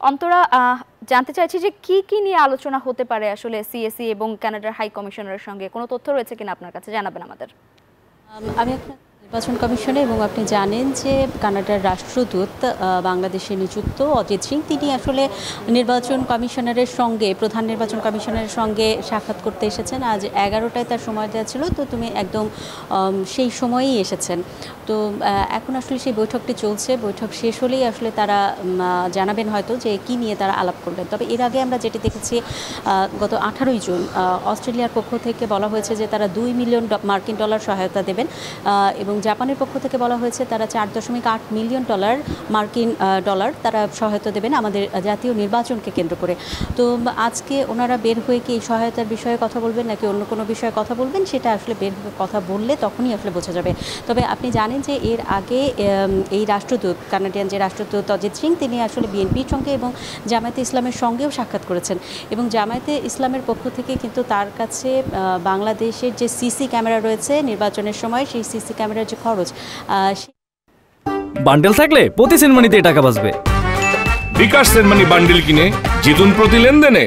অন্তরা, জানতে চাইছি যে কি নিয়ে আলোচনা হতে পারে আসলে সিএসি এবং কানাডার হাই কমিশনারের সঙ্গে? কোনো তথ্য রয়েছে কিনা আপনার কাছে, জানাবেন আমাদের। আমি এখন নির্বাচন কমিশনে, এবং আপনি জানেন যে কানাডার রাষ্ট্রদূত বাংলাদেশে নিযুক্ত অজিত সিং, তিনি আসলে নির্বাচন কমিশনারের সঙ্গে, প্রধান নির্বাচন কমিশনারের সঙ্গে সাক্ষাৎ করতে এসেছেন। আজ 11টায় তার সময় দেওয়া ছিল, তো তুমি একদম সেই সময়েই এসেছেন। তো এখন আসলে সেই বৈঠকটি চলছে। বৈঠক শেষ হলেই আসলে তারা জানাবেন হয়তো যে কি নিয়ে তারা আলাপ করবেন। তবে এর আগে আমরা যেটি দেখেছি, গত 18ই জুন অস্ট্রেলিয়ার পক্ষ থেকে বলা হয়েছে যে তারা $2 মিলিয়ন মার্কিন ডলার সহায়তা দেবেন, এবং জাপানের পক্ষ থেকে বলা হয়েছে তারা $4.8 মিলিয়ন মার্কিন ডলার তারা সহায়তা দেবেন আমাদের জাতীয় নির্বাচনকে কেন্দ্র করে। তো আজকে ওনারা বের হয়ে কি এই সহায়তার বিষয়ে কথা বলবেন নাকি অন্য কোনো বিষয়ে কথা বলবেন, সেটা আসলে বের হয়ে কথা বললে তখনই আসলে বোঝা যাবে। তবে আপনি জানেন যে এর আগে এই রাষ্ট্রদূত, কানাডিয়ান যে রাষ্ট্রদূত অজিত সিং, তিনি আসলে বিএনপির সঙ্গে এবং জামায়াতে ইসলামের সঙ্গেও সাক্ষাৎ করেছেন, এবং জামায়াতে ইসলামের পক্ষ থেকে কিন্তু তার কাছে বাংলাদেশের যে সিসি ক্যামেরা রয়েছে নির্বাচনের সময়, সেই সিসি ক্যামেরার যে খরচ, বান্ডেল থাকলে প্রতি সেনমানিতে টাকা বাঁচবে। বিকাশ সেনমানি বান্ডেল কিনে জিতুন প্রতি লেনদেনে।